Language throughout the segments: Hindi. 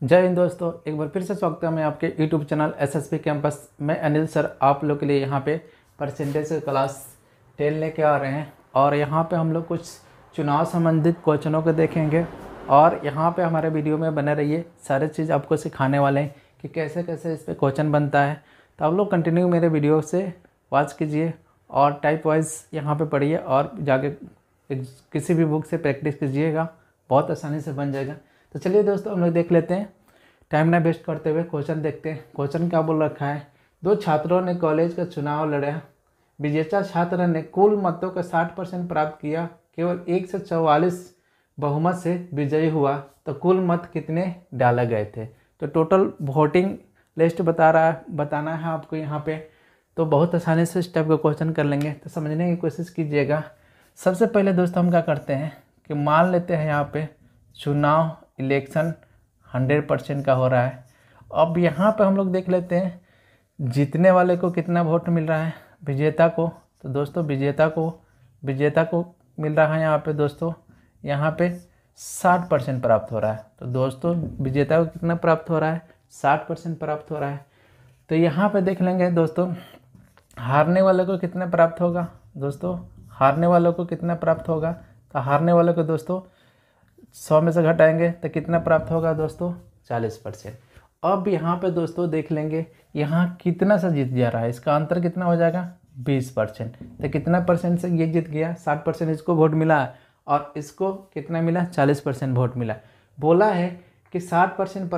जय हिंद दोस्तों, एक बार फिर से स्वागत है मैं आपके यूट्यूब चैनल एसएसपी कैंपस में। अनिल सर आप लोग के लिए यहाँ पे परसेंटेज क्लास 10 लेके आ रहे हैं और यहाँ पे हम लोग कुछ चुनाव संबंधित क्वेश्चनों को देखेंगे और यहाँ पे हमारे वीडियो में बने रहिए। सारे चीज़ आपको सिखाने वाले हैं कि कैसे कैसे इस पर क्वेश्चन बनता है। तो आप लोग कंटिन्यू मेरे वीडियो से वॉच कीजिए और टाइप वाइज यहाँ पर पढ़िए और जाके किसी भी बुक से प्रैक्टिस कीजिएगा, बहुत आसानी से बन जाएगा। तो चलिए दोस्तों हम लोग देख लेते हैं, टाइम ना वेस्ट करते हुए क्वेश्चन देखते हैं। क्वेश्चन क्या बोल रखा है, दो छात्रों ने कॉलेज का चुनाव लड़ा। विजेता छात्र ने कुल मतों का 60% प्राप्त किया, केवल 144 बहुमत से विजयी हुआ, तो कुल मत कितने डाले गए थे। तो टोटल वोटिंग लिस्ट बताना है आपको यहाँ पे। तो बहुत आसानी से इस टाइप का क्वेश्चन कर लेंगे, तो समझने की कोशिश कीजिएगा। सबसे पहले दोस्तों हम क्या करते हैं कि मान लेते हैं यहाँ पे चुनाव इलेक्शन 100% का हो रहा है। अब यहाँ पे हम लोग देख लेते हैं जीतने वाले को कितना वोट मिल रहा है, विजेता को। तो दोस्तों विजेता को मिल रहा है यहाँ पे दोस्तों, यहाँ पे 60% प्राप्त हो रहा है। तो दोस्तों विजेता को कितना प्राप्त हो रहा है, 60% प्राप्त हो रहा है। तो यहाँ पे देख लेंगे दोस्तों हारने वाले को कितना प्राप्त होगा। दोस्तों हारने वालों को कितना प्राप्त होगा, तो हारने वालों को दोस्तों 100 में से घटाएंगे तो कितना प्राप्त होगा दोस्तों, 40%। अब यहाँ पे दोस्तों देख लेंगे यहाँ कितना सा जीत जा रहा है, इसका अंतर कितना हो जाएगा 20%। तो कितना परसेंट से ये जीत गया, 60% इसको वोट मिला और इसको कितना मिला, 40% वोट मिला। बोला है कि 60%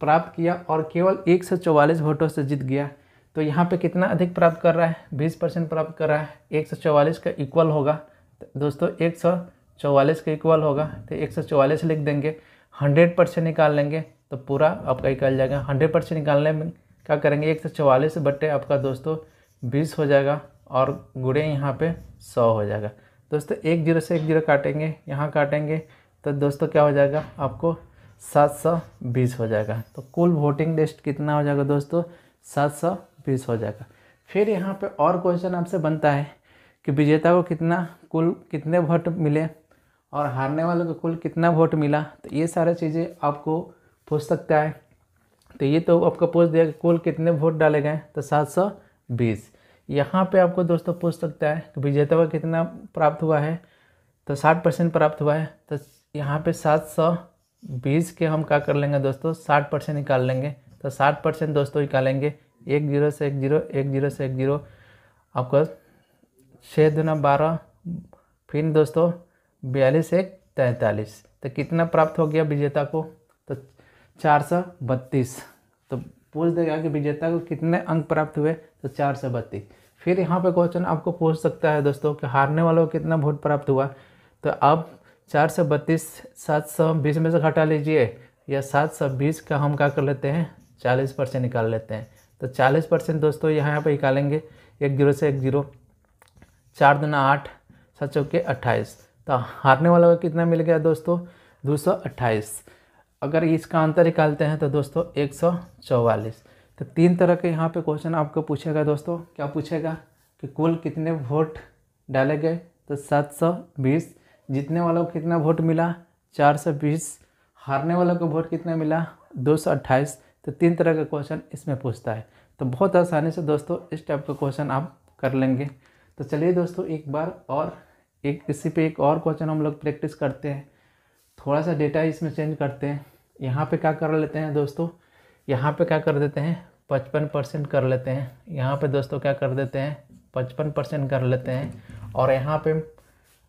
प्राप्त किया और केवल 144 वोटों से जीत गया। तो यहाँ पे कितना अधिक प्राप्त कर रहा है, 20% प्राप्त कर रहा है। 144 का इक्वल होगा तो दोस्तों 144 का इक्वल होगा, तो 144 लिख देंगे। 100% निकाल लेंगे तो पूरा आपका निकल जाएगा। 100% निकालने में क्या करेंगे, 144 बट्टे आपका दोस्तों 20 हो जाएगा और गुणे यहाँ पे 100 हो जाएगा। दोस्तों 10 से 10 काटेंगे, यहाँ काटेंगे तो दोस्तों क्या हो जाएगा, आपको 720 हो जाएगा। तो कुल वोटिंग लिस्ट कितना हो जाएगा दोस्तों, 720 हो जाएगा। फिर यहाँ पे और क्वेश्चन आपसे बनता है कि विजेता को कितने वोट मिले और हारने वालों को कुल कितना वोट मिला। तो ये सारी चीज़ें आपको पूछ सकता है। तो ये तो आपको पूछ दिया कि कुल कितने वोट डाले गए, तो 720। यहाँ पे आपको दोस्तों पूछ सकता है कि विजेता को कितना प्राप्त हुआ है, तो 60% प्राप्त हुआ है। तो यहाँ पे 720 के हम क्या कर लेंगे दोस्तों, 60% निकाल लेंगे। तो 60% दोस्तों निकालेंगे, 10 से 10 से 10 आपको 6 दूना 12, फिर दोस्तों 42 1 43। तो कितना प्राप्त हो गया विजेता को, तो 432। तो पूछ देगा कि विजेता को कितने अंक प्राप्त हुए, तो 432। फिर यहाँ पे क्वेश्चन आपको पूछ सकता है दोस्तों कि हारने वालों को कितना वोट प्राप्त हुआ। तो अब 432 720 में से घटा लीजिए, या 720 का हम क्या कर लेते हैं, 40% निकाल लेते हैं। तो 40% दोस्तों यहाँ पे निकालेंगे, 10 से 10, 4 दूना 8, 7 चौके 28। तो हारने वालों को कितना मिल गया दोस्तों, 228। अगर इसका अंतर निकालते हैं तो दोस्तों 144। तो 3 तरह के यहाँ पे क्वेश्चन आपको पूछेगा दोस्तों। क्या पूछेगा कि कुल कितने वोट डाले गए, तो 720। जीतने वालों को कितना वोट मिला, 420। हारने वालों को वोट कितना मिला, 228। तो 3 तरह का क्वेश्चन इसमें पूछता है। तो बहुत आसानी से दोस्तों इस टाइप का क्वेश्चन आप कर लेंगे। तो चलिए दोस्तों एक बार और इसी पे एक और क्वेश्चन हम लोग प्रैक्टिस करते हैं। थोड़ा सा डेटा इसमें चेंज करते हैं। यहाँ पे क्या कर लेते हैं दोस्तों, यहाँ पे क्या कर देते हैं, 55% कर लेते हैं। यहाँ पे दोस्तों क्या कर देते हैं, 55% कर लेते हैं। और यहाँ पे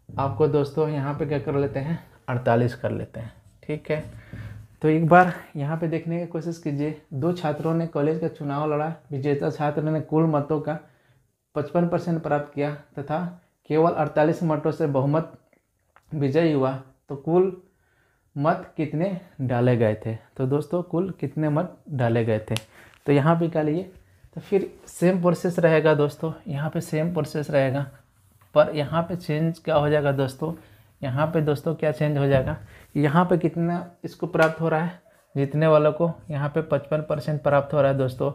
आपको दोस्तों यहाँ पे क्या कर लेते हैं, 48 कर लेते हैं। ठीक है, तो एक बार यहाँ पे देखने की कोशिश कीजिए। दो छात्रों ने कॉलेज का चुनाव लड़ा। विजेता छात्र ने कुल मतों का 55% प्राप्त किया तथा केवल 48 मतों से बहुमत विजयी हुआ, तो कुल मत कितने डाले गए थे। तो दोस्तों कुल कितने मत डाले गए थे, तो यहाँ पे निकालिए। तो फिर सेम प्रोसेस रहेगा दोस्तों, यहाँ पे सेम प्रोसेस रहेगा, पर यहाँ पे चेंज क्या हो जाएगा दोस्तों, यहाँ पे दोस्तों क्या चेंज हो जाएगा, यहाँ पे कितना इसको प्राप्त हो रहा है, जीतने वालों को यहाँ पे 55% प्राप्त हो रहा है दोस्तों।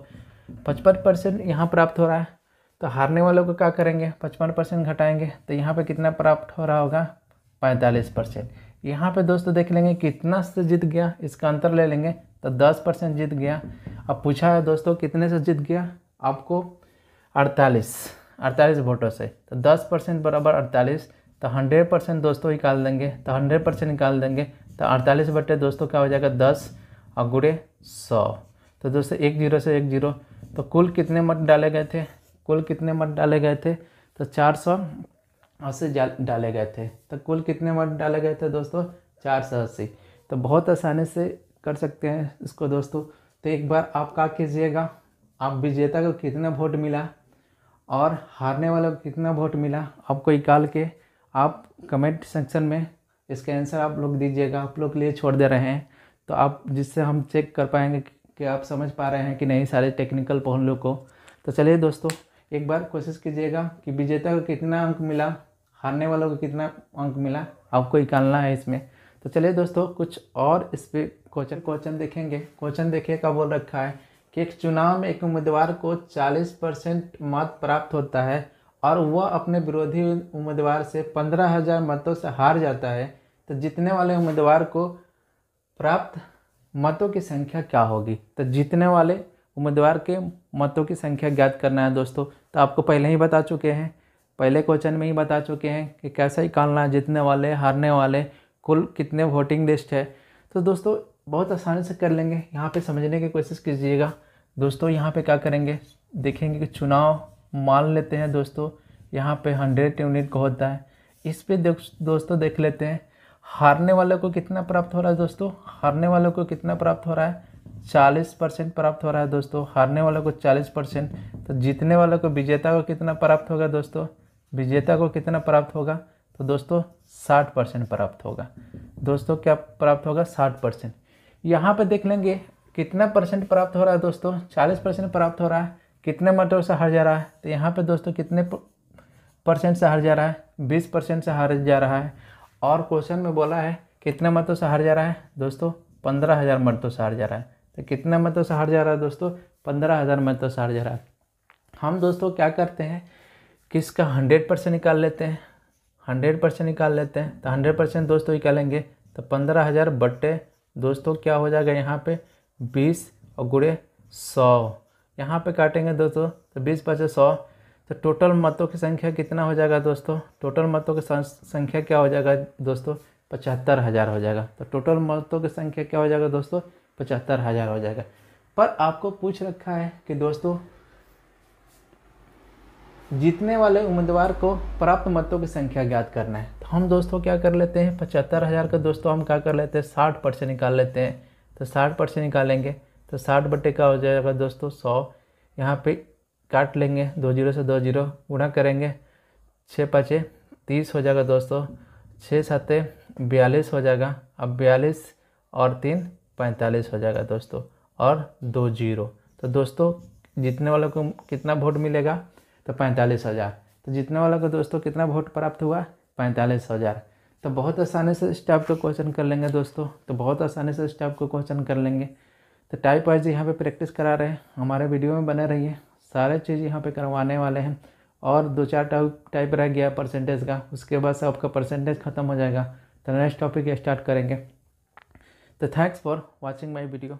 55% यहाँ प्राप्त हो रहा है। तो हारने वालों को क्या करेंगे, 55% घटाएंगे, तो यहाँ पे कितना प्राप्त हो रहा होगा, 45%। यहाँ पे दोस्तों देख लेंगे कितना से जीत गया, इसका अंतर ले लेंगे तो 10% जीत गया। अब पूछा है दोस्तों कितने से जीत गया, आपको 48 वोटों से, तो 10% बराबर 48, तो 100% दोस्तों निकाल देंगे, तो 100% निकाल देंगे तो 48 बटे दोस्तों क्या हो जाएगा 10 और गुणे 100। तो दोस्तों 10 से 10, तो कुल कितने मत डाले गए थे, कुल कितने मत डाले गए थे, तो 480 डाले गए थे। तो कुल कितने मत डाले गए थे दोस्तों 480। तो बहुत आसानी से कर सकते हैं इसको दोस्तों। तो एक बार आप क्या कीजिएगा, आप विजेता को कितना वोट मिला और हारने वाले को कितना वोट मिला आपको निकाल के आप कमेंट सेक्शन में इसका आंसर आप लोग दीजिएगा, आप लोग के लिए छोड़ दे रहे हैं। तो आप जिससे हम चेक कर पाएंगे कि आप समझ पा रहे हैं कि नहीं सारे टेक्निकल पहलुओं को। तो चलिए दोस्तों एक बार कोशिश कीजिएगा कि विजेता को कितना अंक मिला, हारने वालों को कितना अंक मिला, आपको निकालना है इसमें। तो चलिए दोस्तों कुछ और इस पर क्वेश्चन देखेंगे। क्वेश्चन देखिए क्या बोल रखा है कि एक चुनाव में एक उम्मीदवार को 40% मत प्राप्त होता है और वह अपने विरोधी उम्मीदवार से 15,000 मतों से हार जाता है, तो जीतने वाले उम्मीदवार को प्राप्त मतों की संख्या क्या होगी। तो जीतने वाले उम्मीदवार के मतों की संख्या ज्ञात करना है दोस्तों। तो आपको पहले ही बता चुके हैं, पहले क्वेश्चन में ही बता चुके हैं कि कैसे निकालना है जीतने वाले हारने वाले, कुल कितने वोटिंग लिस्ट है। तो दोस्तों बहुत आसानी से कर लेंगे, यहाँ पे समझने की कोशिश कीजिएगा दोस्तों। यहाँ पे क्या करेंगे, देखेंगे कि चुनाव मान लेते हैं दोस्तों, यहाँ पे 100 यूनिट का होता है। इस पे दोस्तों देख लेते हैं हारने वाले को कितना प्राप्त हो रहा है दोस्तों, हारने वालों को कितना प्राप्त हो रहा है 40% प्राप्त हो रहा है दोस्तों, हारने वालों को 40%। तो जीतने वालों को विजेता को कितना प्राप्त होगा दोस्तों, विजेता को कितना प्राप्त होगा, तो दोस्तों 60% प्राप्त होगा दोस्तों। क्या प्राप्त होगा 60%। यहाँ पे देख लेंगे कितना परसेंट प्राप्त हो रहा है दोस्तों, 40% प्राप्त हो रहा है। कितने मतों से हार जा रहा है, तो यहाँ पे दोस्तों कितने परसेंट से हार जा रहा है, 20% से हार जा रहा है। और क्वेश्चन में बोला है कितने मतों से हार जा रहा है दोस्तों, 15,000 मतों से हार जा रहा है। तो कितने मतों से हार जा रहा है दोस्तों, 15,000 मतों से हार जा रहा है। हम दोस्तों क्या करते हैं कि इसका 100% निकाल लेते हैं, 100% निकाल लेते हैं। तो 100% दोस्तों निकालेंगे तो 15,000 बट्टे दोस्तों क्या हो जाएगा यहाँ पे 20 और गुणे 100। यहाँ पे काटेंगे दोस्तों तो 20 × 100, तो टोटल मतों की संख्या कितना हो जाएगा दोस्तों, टोटल मतों की संख्या क्या हो जाएगा दोस्तों 75,000 हो जाएगा। तो टोटल मतों की संख्या क्या हो जाएगा दोस्तों 75,000 हो जाएगा। पर आपको पूछ रखा है कि दोस्तों जीतने वाले उम्मीदवार को प्राप्त मतों की संख्या ज्ञात करना है। तो हम दोस्तों क्या कर लेते हैं 75,000 का दोस्तों हम क्या कर लेते हैं 60% निकाल लेते हैं। तो 60% निकालेंगे तो 60 बटे का हो जाएगा दोस्तों 100। यहाँ पे काट लेंगे 20 से 20 गुणा करेंगे 6 × 5 = 30 हो जाएगा दोस्तों, 6 × 7 = 42 हो जाएगा। अब 42 और 3 = 45 हो जाएगा दोस्तों, और 2 0। तो दोस्तों जीतने वालों को कितना वोट मिलेगा, तो 45,000। तो जीतने वाला को दोस्तों कितना वोट प्राप्त हुआ 45,000। तो बहुत आसानी से इस टाइप का क्वेश्चन कर लेंगे दोस्तों, तो बहुत आसानी से इस टाइप का क्वेश्चन कर लेंगे। तो टाइप वाइज यहाँ पे प्रैक्टिस करा रहे हैं, हमारे वीडियो में बने रहिए, सारे चीज़ यहाँ पे करवाने वाले हैं। और 2-4 टाइप रह गया परसेंटेज का, उसके बाद से आपका परसेंटेज ख़त्म हो जाएगा। तो नेक्स्ट टॉपिक स्टार्ट करेंगे। तो thanks for watching my video.